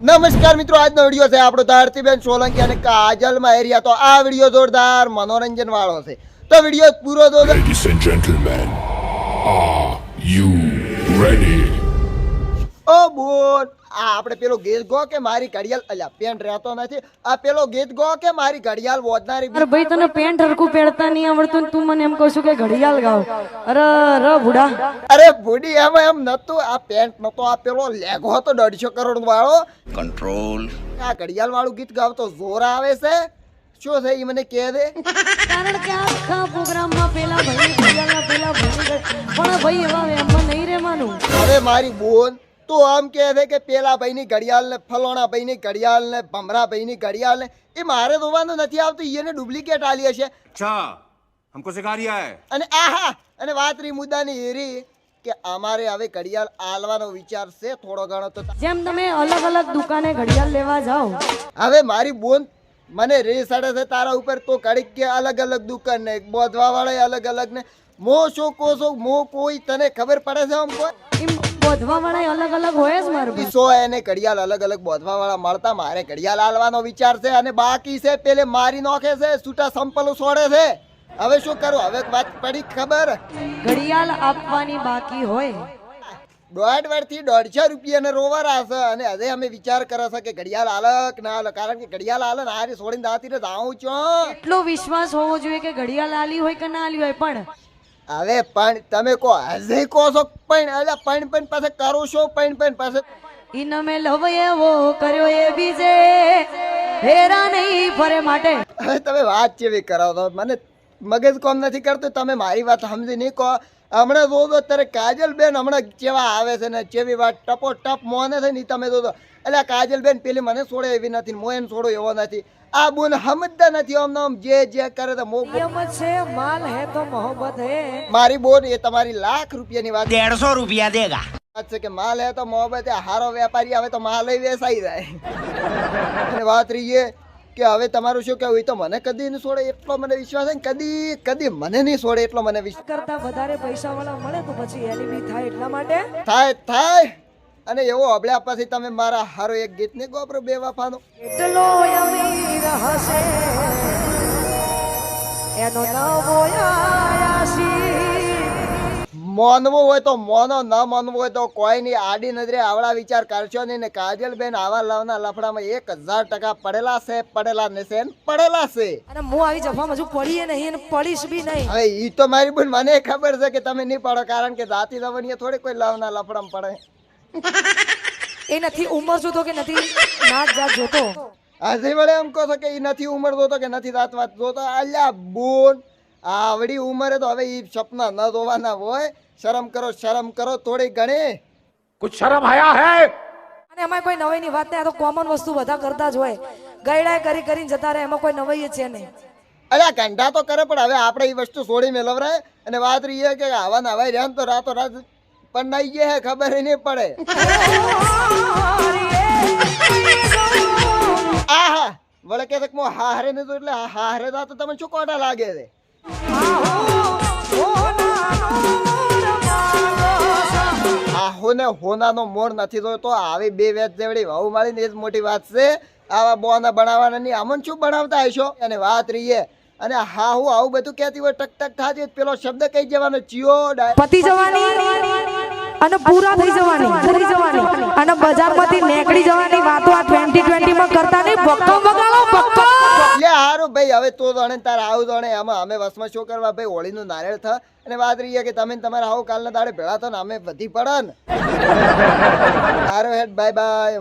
નમસ્કાર મિત્રો, આજનો વિડીયો છે આપણો ધરતીબેન સોલંકી અને કાજલમાં એરિયા. તો આ વિડીયો જોરદાર મનોરંજન વાળો છે, તો વિડીયો પૂરો જોજો. Ladies and gentlemen, are you ready? ઓ બોલ, આ આપણે પેલો ગીત ગો કે મારી ઘડિયાળ અલ્યા પેન્ટ રહેતો નથી. આ પેલો ગીત ગો કે મારી ઘડિયાળ વોદનારી. અરે ભાઈ તને પેન્ટ હરકું પહેરતા નહીં આવડતું, તું મને એમ કહું છું કે ઘડિયાળ ગાવ. અરે બુડા, અરે ભૂડી, એમ નતું. આ પેન્ટ નતો, આ પેલો લેગો હતો 150 કરોડ વાળો. Control. આ ઘડિયાળ વાળું ગીત ગાવતો જોર આવે છે. શું છે ઈ મને કહે દે. કારણ કે આખા પ્રોગ્રામમાં પેલા ભાઈ ઘડિયાળના પેલા ભાઈ, પણ ભાઈ એવા એમાં નહીં રહેવાનું. હવે મારી બોન તો આમ કહે છે કે પેલા ભાઈની ઘડિયાળ ને ફલોણા ભાઈની ઘડિયાળ ને ભમરા ભાઈની ઘડિયાળ ને એ મારે જોવાનું નથી આવતું, એને ડુપ્લિકેટ આલી હશે. अच्छा हमको सिखा रिया है. અને આહા, અને વાત રી મુદ્દાની એરી કે અમારે હવે ઘડિયાળ આલવાનો વિચાર છે થોડો ઘણો. તો જેમ તમે અલગ અલગ દુકાને ઘડિયાળ લેવા જાઓ, હવે મારી બોન મને રે સડે છે તારા ઉપર, તો ઘડીક કે અલગ અલગ દુકાન ને બોધવા વાળા અલગ અલગ ને મો શો કોસો મો કોઈ તને ખબર પડે છે? આમ કોઈ એમ બોધવા વાળા અલગ અલગ હોય જ મારું. સો એને ઘડિયાળ અલગ અલગ બોધવા વાળા મળતા, મારે ઘડિયાળ આલવાનો વિચાર છે. અને બાકી છે પેલે મારી નોખે છે, છૂટા સંપલ છોડે છે. હવે શું કરું? હવે વાત પડી ખબર. ઘડિયાળ આપવાની બાકી હોય, 1.5 વર્ષથી 150 રૂપિયાને રોવર હશે, અને હજે અમે વિચાર કરે છે કે ઘડિયાળ આલક ના આલક. કારણ કે ઘડિયાળ આલે ને હારી છોડીને દાતી ને જાઉં છું. એટલો વિશ્વાસ હોવો જોઈએ કે ઘડિયાળ આલી હોય કે ના આલી હોય. પણ હવે પણ તમે કહો, હજે કહો છો પણ અલ્યા પણ પાસે કરું છો પણ પાસે. ઈન મે લવ એવો કર્યો એ બીજે હેરા નહીં ફરે માટે. હવે તમે વાત કેવી કરાવો છો? મને મગજ કોમ નથી કરતું. તમે મારી વાત સમજી નહીં કહો. હમણાં જોજો અત્યારે કાજલબેન હમણાં કેવા આવે છે ને કેવી વાત ટપો ટપ મોને છે ને. તમે જોજો એટલે કાજલબેન પેલી મને છોડે એવી નથી, મો એને છોડો એવો નથી. આ બોન સમજતા નથી. આમ નામ જે કરે તો મો એમ જ છે, માલ હે તો મોહબ્બત હે. મારી બોન એ તમારી લાખ રૂપિયાની વાત 150 रुपया देगा. વાત છે કે માલ હે તો મોહબ્બત હે. હારો વેપારી આવે તો માલ વેચાઈ જાય. અને વાત રહી એ કે હવે તમારું શું કહેવું? એ તો મને કદી નહીં છોડે એટલો મને વિશ્વાસ છે. કદી મને નહીં છોડે એટલો મને વિશ્વાસ. કરતા વધારે પૈસા વાળા મળે તો પછી એલિબી થાય, એટલા માટે થાય. અને એવો અબળ્યા પછી તમે મારા હારો એક ગીત નહીં ગોપરો બે વફાનો. એટલો અમીર હશે એનો નવો આયાસી. માનવું હોય તો મોનો, ન માનવું હોય તો કોઈ નહીં. આડી નજરે આવડા વિચાર કરશો નહીં. ને કાજલબેન આવા લવના લફડામાં 1000% પડેલા છે. અને હું આવી જફામાં હજુ પડીએ નહીં અને પડીશ બી નહીં. હવે ઈ તો મારી બોન મને ખબર છે કે તમે નહીં પડો, કારણ કે જાતિ લવણીએ થોડી કોઈ લવના લફડામાં પડે. એ નથી ઉંમર જોતો કે નથી નાત જાત જોતો. હજી વળે એમ કહો છો કે ઈ નથી ઉંમર જોતો કે નથી જાત વાત જોતો? અલ્યા બોન, આવડી ઉંમરે તો હવે ઈ સપના ન જોવાના હોય. શરમ કરો થોડી ઘણી. कुछ शर्म आया है. અને એમાં કોઈ નવાઈની વાત નહીં. આ તો કોમન વસ્તુ બધા કરતા જ હોય. ગયડા કરીને જતા રહે, એમાં કોઈ નવાઈ છે નહીં. અલ્યા કંઠા તો કરે, પણ હવે આપણે એ વસ્તુ છોડી મેળવરાય. અને વાત રહી કે આવા નવાઈ રહ્યા ને તો રાતો રાત પણ નહીં ગયા ખબર નહીં પડે. આહા વળે કે હું હારે ને તો એટલે હારે તો તમે શું કોટા લાગે છે? આહો ને હોનાનો મોર નથી જોતો. આવી બે વેચ જેવડી વહુ માળી ને એ જ મોટી વાત છે. આવા બોના બનાવવાના નહીં, આમન શું બનાવતા હશો? અને વાત રહીએ અને હા હું આવું બધું કહેતી હોય ટક ટક થાતી પેલો શબ્દ કઈ જવાનો ચિયો પતિ જવાની અને પૂરા થઈ જવાની અને બજારમાંથી નીકળી જવાની વાતો આ 2020 માં કરતા નહીં. બક્કો બગાડો બક્કો. લે હારું ભાઈ, હવે તો જાણે તારે આવું જાણે. આમાં અમે વસમાં શું કરવા ભાઈ? હોળીનું નારિયેળ થ. અને વાત રહી કે તમે તમારા આવું કાલના દાડે ભેળા થો ને અમે વધી પડે ને. હારો હેડ, બાય બાય.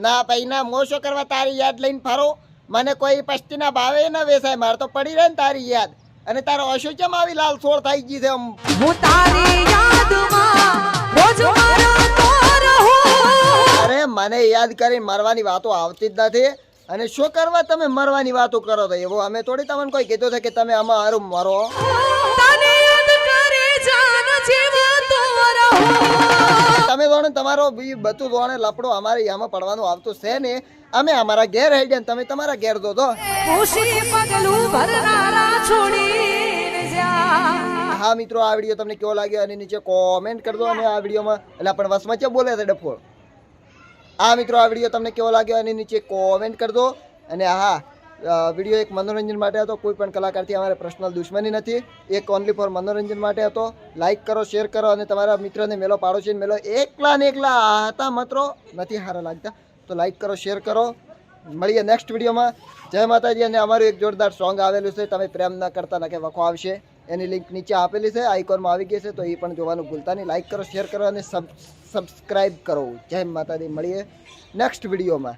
ના ભાઈ ના, મોશો કરવા તારી યાદ લઈને ફરો. મને કોઈ પસ્તી ના ભાવે ના વેસાય. મારે તો પડી રહે ને તારી યાદ. અને તારો અશુ ચમ આવી લાલ સોળ થઈ ગઈ છે? હું તારી યાદમાં રોજ મરતો રહું. અરે મને યાદ કરી મરવાની વાતો આવતી જ નથી. અને શું કરવા તમે મરવાની વાતો કરો? તો એવો અમે થોડી તમને કોઈ કીધું છે કે તમે આમાં હારું મરો. તને યાદ કરે જાન જીવતો રહું. તમે જોણે તમારો બધું જોણે લપડો અમારે આમાં પડવાનું આવતું છે ને. અમે અમારા ઘેર રહી જાય, તમે તમારા ઘેર દો. ખુશી પગલું ભરનારા છોડીને જા. હા મિત્રો, આ વિડીયો તમને કેવો લાગ્યો એની નીચે કોમેન્ટ કરી દો. અને આ વિડીયોમાં એટલે પણ વસમાં છે બોલે છે ડફોળ. આ મિત્રો, આ વિડીયો તમને કેવો લાગ્યો એની નીચે કોમેન્ટ કરી દો. અને હા, વિડીયો એક મનોરંજન માટે હતો. કોઈ પણ કલાકારથી અમારે પર્સનલ દુશ્મની નથી. એક ઓનલી ફોર મનોરંજન માટે હતો. લાઈક કરો, શેર કરો અને તમારા મિત્રને મેલો, પાડોશીને મેલો. એકલા ને એકલા હતા મિત્રો, નથી સારા લાગતા. તો લાઈક કરો, શેર કરો. મળીએ નેક્સ્ટ વિડીયોમાં. જય માતાજી. અને અમારું એક જોરદાર સોંગ આવેલું છે, તમે પ્રેમ ન કરતા ન કે વખો આવશે, એની લિંક નીચે આપેલી છે, આઇકોનમાં આવી ગઈ છે. તો એ પણ જોવાનું ભૂલતા નહીં. લાઈક કરો, શેર કરો અને સબસ્ક્રાઈબ કરો. જય માતાજી. મળીએ નેક્સ્ટ વિડીયોમાં.